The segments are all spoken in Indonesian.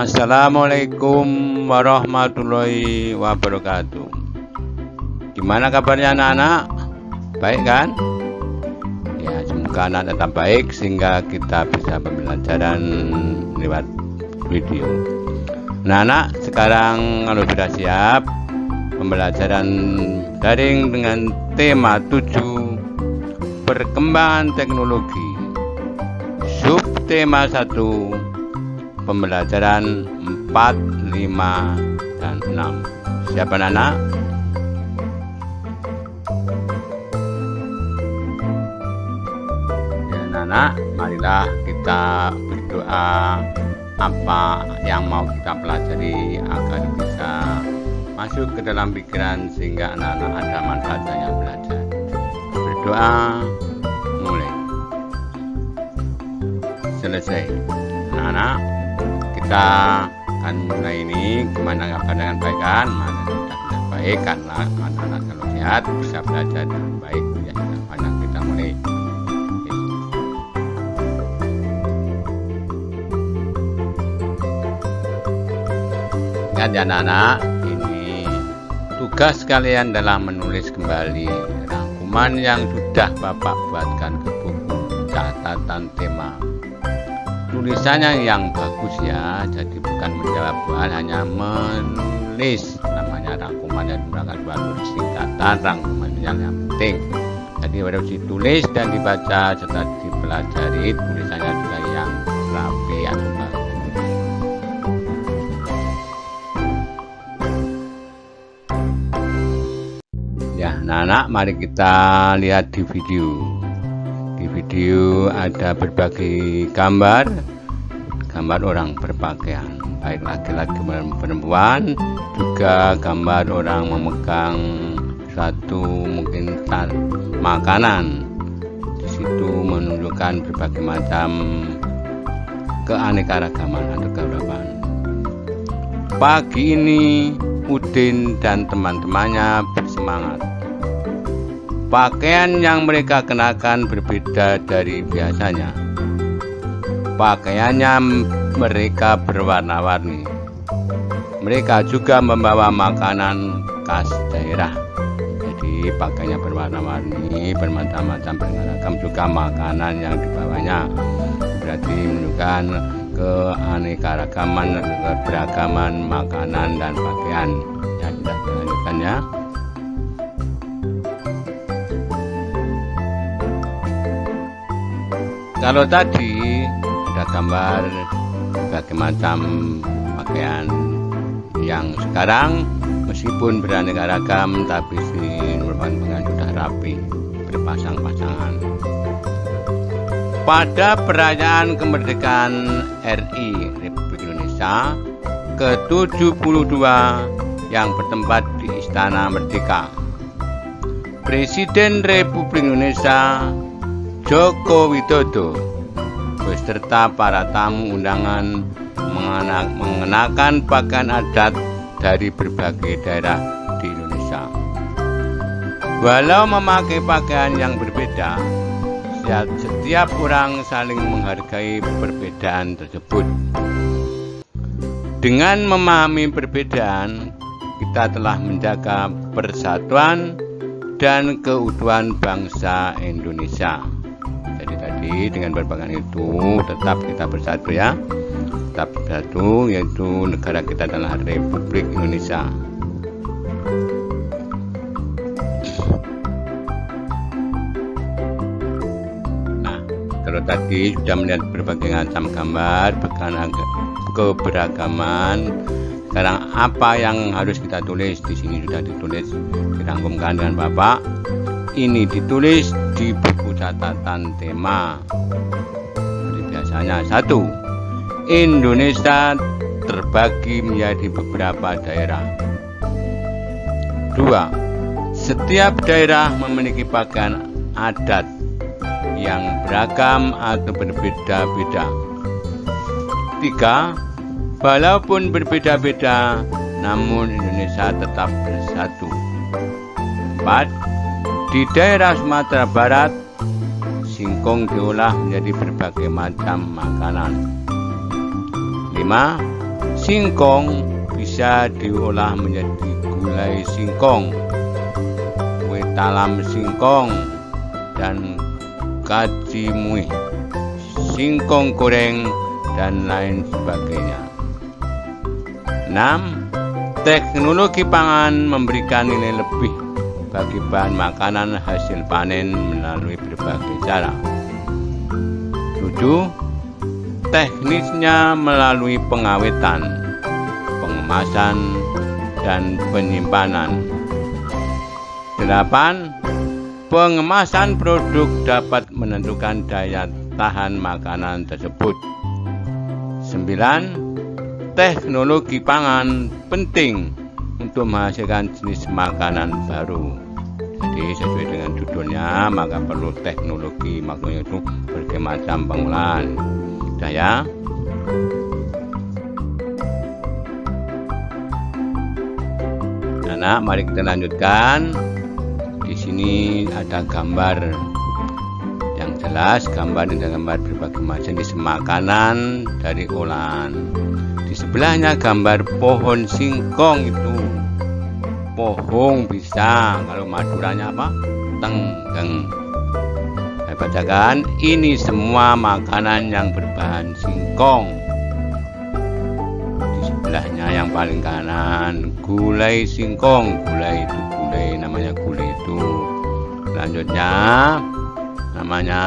Assalamualaikum warahmatullahi wabarakatuh. Gimana kabarnya anak-anak? Baik kan? Ya, semoga anak tetap baik sehingga kita bisa pembelajaran lewat video. Nah, anak, sekarang kalau sudah siap, pembelajaran daring dengan tema 7 perkembangan teknologi. Subtema 1 pembelajaran 4, 5, dan 6. Siapa anak? Ya anak, marilah kita berdoa apa yang mau kita pelajari agar bisa masuk ke dalam pikiran sehingga anak-anak ada manfaatnya belajar. Berdoa mulai. Selesai. Anak-anak, kita akan mulai ini. Gimana kabar dengan baik kan? Mana sudah baik karena anak-anak kalau sehat bisa belajar dengan baik. Ya, mana kita mulai. Ingat ya anak-anak, ini tugas kalian dalam menulis kembali rangkuman yang sudah Bapak buatkan ke buku catatan tema. Tulisannya yang bagus ya, jadi bukan menjawab soal, hanya menulis. Namanya rangkuman yang merupakan suatu singkatan rangkuman yang penting. Jadi harus ditulis dan dibaca serta dipelajari, tulisannya juga yang rapi atau bagus. Ya, anak-anak, mari kita lihat di video. Di video ada berbagai gambar orang berpakaian, baik laki-laki maupun perempuan, juga gambar orang memegang suatu mungkin makanan. Di situ menunjukkan berbagai macam keanekaragaman atau keberagaman. Pagi ini Udin dan teman-temannya bersemangat. Pakaian yang mereka kenakan berbeda dari biasanya. Pakaiannya mereka berwarna-warni. Mereka juga membawa makanan khas daerah. Jadi pakaiannya berwarna-warni, bermacam-macam, beragam, juga makanan yang dibawanya. Berarti menunjukkan keanekaragaman, keberagaman makanan dan pakaian. Ya, sudah dilanjutkan ya. Kalau tadi ada gambar berbagai macam pakaian, yang sekarang meskipun beraneka ragam tapi merupakan pakaian sudah rapi, berpasang-pasangan. Pada perayaan kemerdekaan RI Republik Indonesia ke-72 yang bertempat di Istana Merdeka, Presiden Republik Indonesia Joko Widodo beserta para tamu undangan mengenakan pakaian adat dari berbagai daerah di Indonesia. Walau memakai pakaian yang berbeda, setiap orang saling menghargai perbedaan tersebut. Dengan memahami perbedaan, kita telah menjaga persatuan dan keutuhan bangsa Indonesia. Jadi tadi dengan berpakaian itu tetap kita bersatu ya, tetap bersatu, yaitu negara kita adalah Republik Indonesia. Nah, kalau tadi sudah melihat berbagai macam gambar, keberagaman, sekarang apa yang harus kita tulis? Di sini sudah ditulis, dirangkumkan dengan Bapak. Ini ditulis di buku catatan tema. Seperti biasanya. 1. Indonesia terbagi menjadi beberapa daerah. 2. Setiap daerah memiliki pakaian adat yang beragam atau berbeda-beda. 3. Walaupun berbeda-beda, namun Indonesia tetap bersatu. 4. Di daerah Sumatera Barat, singkong diolah menjadi berbagai macam makanan. 5. Singkong bisa diolah menjadi gulai singkong, kue talam singkong, dan kacimui, singkong goreng, dan lain sebagainya. 6. Teknologi pangan memberikan nilai lebih bagi bahan makanan hasil panen melalui berbagai cara. 7. Teknisnya melalui pengawetan, pengemasan, dan penyimpanan. 8. Pengemasan produk dapat menentukan daya tahan makanan tersebut. 9. Teknologi pangan penting untuk menghasilkan jenis makanan baru. Jadi sesuai dengan judulnya, maka perlu teknologi, maksudnya itu berbagai macam pengolahan. Sudah ya. Anak, mari kita lanjutkan. Di sini ada gambar yang jelas, gambar berbagai macam jenis makanan dari olahan. Di sebelahnya gambar pohon singkong itu. Pohong bisa, kalau Maduranya apa? Tenggeng. Saya bacakan, ini semua makanan yang berbahan singkong. Di sebelahnya yang paling kanan, gulai singkong. Gulai itu gulai, namanya gulai itu. Selanjutnya namanya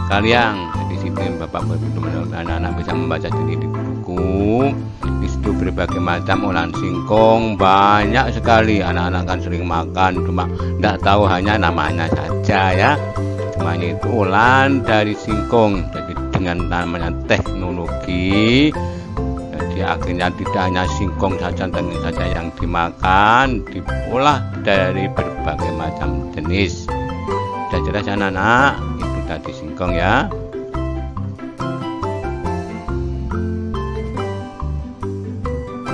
kaliang. Di situ Bapak anak-anak bisa membaca sendiri di buku. Di situ berbagai macam olahan singkong, banyak sekali. Anak-anak kan sering makan, cuma tidak tahu hanya namanya saja ya. Semuanya itu olahan dari singkong. Jadi dengan namanya teknologi, jadi akhirnya tidak hanya singkong saja yang dimakan, diolah dari berbagai macam jenis. Sudah jelas anak-anak? Itu tadi singkong ya.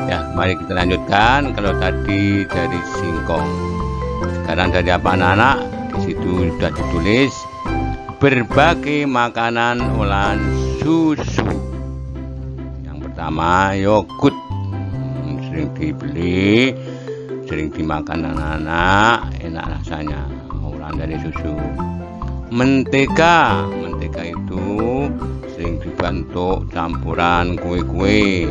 Ya, mari kita lanjutkan. Kalau tadi dari singkong, sekarang dari apa anak-anak? Di situ sudah ditulis berbagai makanan olahan susu. Yang pertama yogurt, sering dibeli, sering dimakan anak-anak, enak rasanya, olahan dari susu. Mentega itu sering dibantu campuran kue-kue,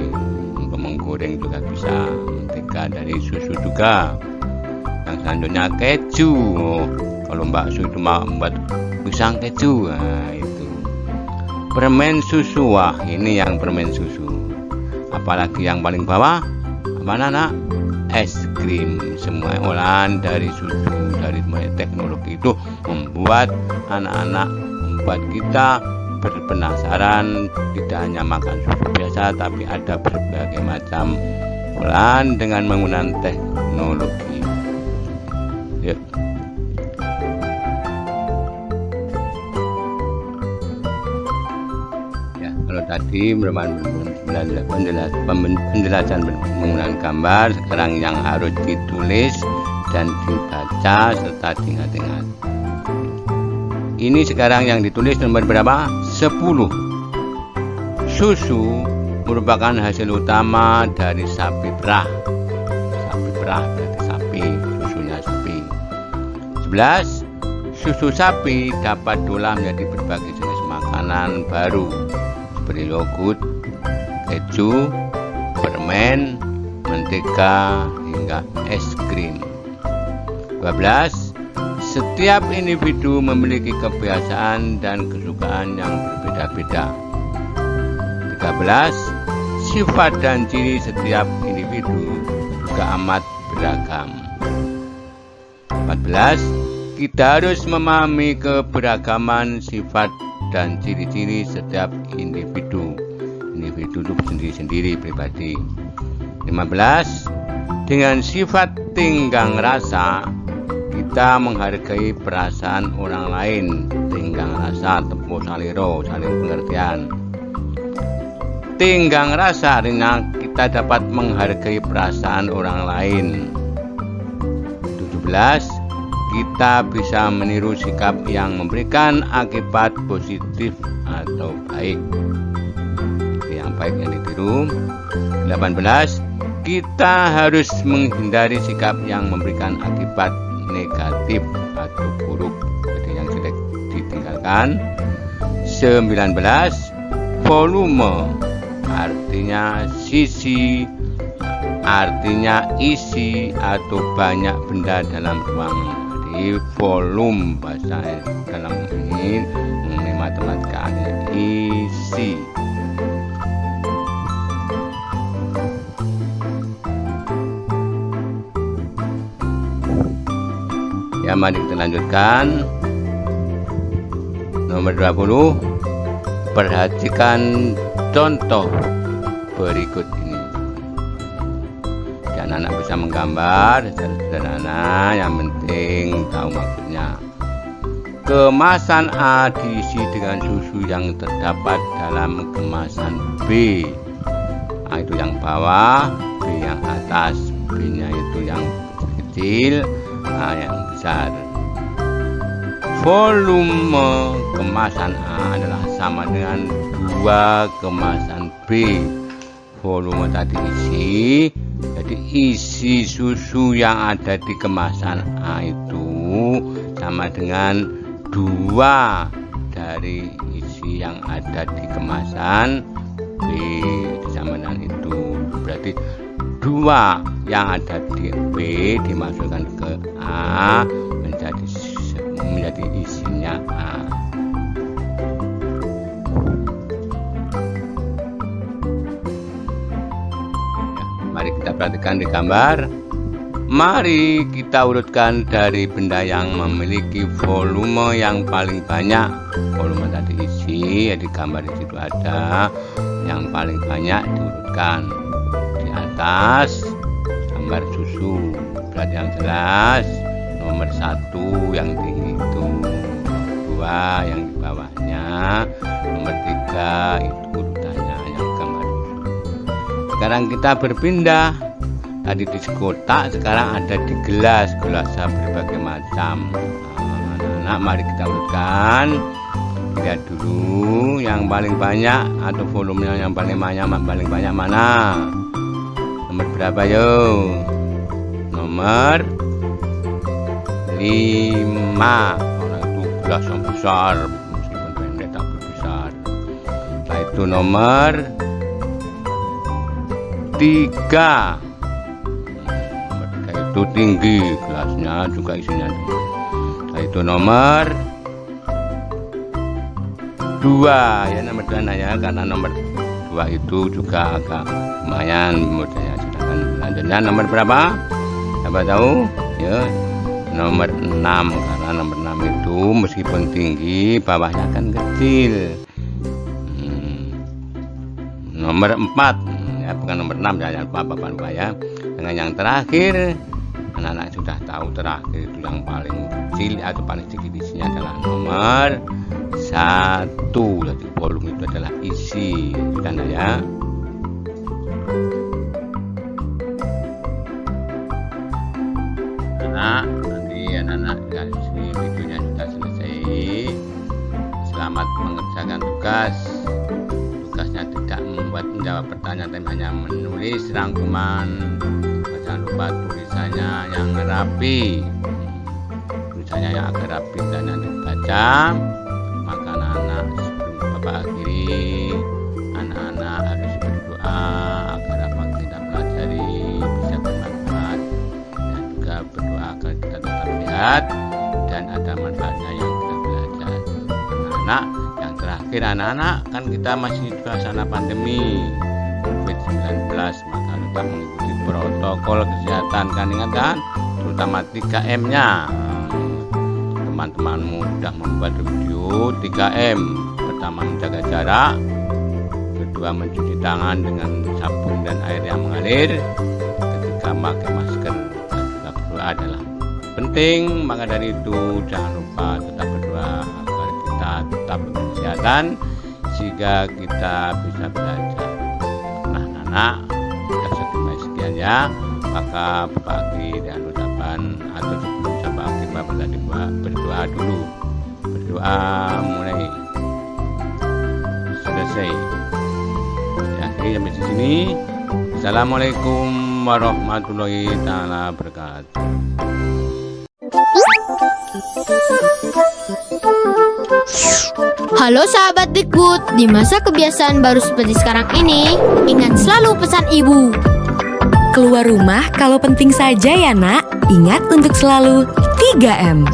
untuk menggoreng juga bisa. Mentega dari susu juga. Yang selanjutnya keju. Kalau bakso itu mau membuat pisang keju, nah itu. Permen susu, wah ini yang permen susu. Apalagi yang paling bawah, apa anak? Es krim. Semua olahan dari susu, dari teknologi itu membuat anak-anak, membuat kita berpenasaran, tidak hanya makan susu biasa, tapi ada berbagai macam olahan dengan menggunakan teknologi. Yuk. Ya, kalau tadi penjelasan menggunakan gambar, sekarang yang harus ditulis dan dibaca serta diingat-ingat. Ini sekarang yang ditulis nomor berapa? 10. Susu merupakan hasil utama dari sapi perah. Sapi perah berarti sapi, susunya sapi. 11. Susu sapi dapat diolah menjadi berbagai jenis makanan baru seperti yogurt, keju, permen, mentega, hingga es krim. 12. Setiap individu memiliki kebiasaan dan kesukaan yang berbeda-beda. 13. Sifat dan ciri setiap individu juga amat beragam. 14. Kita harus memahami keberagaman sifat dan ciri-ciri setiap individu. Individu itu sendiri-sendiri pribadi. 15. Dengan sifat tenggang rasa, kita menghargai perasaan orang lain. Tenggang rasa, tempo saliro, saling pengertian. Tenggang rasa artinya kita dapat menghargai perasaan orang lain. 17. kita bisa meniru sikap yang memberikan akibat positif atau baik. Yang baik yang ditiru. 18. Kita harus menghindari sikap yang memberikan akibat negatif atau buruk. Jadi yang jelek ditinggalkan. 19. Volume artinya sisi, artinya isi atau banyak benda dalam ruangan. Jadi volume bahasa dalam ini mengenai matematika isi. Ya, mari kita lanjutkan. Nomor 20. Perhatikan contoh berikut ini. Dan anak bisa menggambar secara sederhana, yang penting tahu maksudnya. Kemasan A diisi dengan susu yang terdapat dalam kemasan B. A itu yang bawah, B yang atas. B-nya itu yang kecil, A yang besar. Volume kemasan A adalah sama dengan 2 kemasan B. Volume tadi isi, jadi isi susu yang ada di kemasan A itu sama dengan 2 dari isi yang ada di kemasan B. Sama dengan itu, berarti 2 yang ada di B dimasukkan ke A menjadi isinya A. Mari kita perhatikan di gambar. Mari kita urutkan dari benda yang memiliki volume yang paling banyak. Volume tadi isi, ya di gambar di situ ada yang paling banyak diurutkan. Di atas gambar susu, berarti yang jelas nomor 1 yang tinggi itu, 2 yang di bawahnya, nomor 3 itu urutannya yang gambar susu. Sekarang kita berpindah. Tadi di kotak, sekarang ada di gelas. Gelasnya berbagai macam. Anak-anak, mari kita urutkan. Lihat dulu yang paling banyak atau volumenya yang paling banyak mana? Nomor berapa yuk? Nomor 5. Karena itu gelas yang besar, meskipun pendek tapi besar. Setelah itu nomor 3. Itu tinggi, gelasnya juga isinya tinggi. Setelah itu nomor 2, ya nomor 2 ya, karena nomor 2 itu juga agak lumayan modelnya. Silakan lanjutnya nomor berapa? Siapa tahu? Ya, nomor 6, karena nomor 6 itu meskipun tinggi, bawahnya kan kecil. Nomor 4, ya bukan nomor 6 ya, jangan lupa ya. Dengan yang terakhir, anak-anak sudah tahu terakhir itu yang paling kecil atau paling sedikit isinya adalah nomor 1. Jadi volume itu adalah isi, sudah ya. Nanti anak-anak videonya sudah selesai. Selamat mengerjakan tugas. Tugasnya tidak membuat menjawab pertanyaan, tapi hanya menulis rangkuman. Jangan lupa tulisannya yang rapi, tulisannya yang agak rapi dan yang dibaca. Maka anak-anak sebelum Bapak akhiri, anak-anak harus berdoa agar apa kita pelajari bisa bermanfaat, dan juga berdoa agar kita tetap sehat dan ada manfaatnya yang kita belajar. Anak-anak, yang terakhir anak-anak, kan kita masih di suasana pandemi COVID-19, maka tetap mengikuti protokol kesehatan, kan, ingat kan, terutama 3M-nya. Teman-temanmu sudah membuat video 3M. Pertama, menjaga jarak. Kedua, mencuci tangan dengan sabun dan air yang mengalir. Ketiga, memakai masker. Dan juga berdoa adalah penting. Maka dari itu jangan lupa tetap berdoa agar kita tetap berkesehatan sehingga kita bisa belajar. Nah, anak-anak, sekian ya, maka Bapak akhir dan ucapan atau sebelum Bapak akhir Bapak tadi berdoa dulu. Berdoa mulai selesai. Ya, sampai di sini. Assalamualaikum warahmatullahi taala wabarakatuh. Halo sahabat Dikbud, di masa kebiasaan baru seperti sekarang ini, ingat selalu pesan ibu. Keluar rumah kalau penting saja ya nak. Ingat untuk selalu 3M.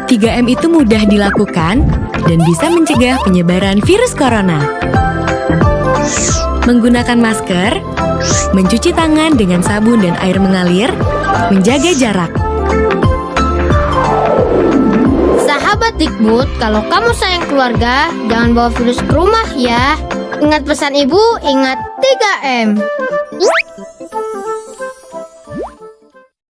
3M itu mudah dilakukan dan bisa mencegah penyebaran virus corona. Menggunakan masker, mencuci tangan dengan sabun dan air mengalir, menjaga jarak. Sahabat Dikbud, kalau kamu sayang keluarga, jangan bawa virus ke rumah ya. Ingat pesan ibu, ingat 3M.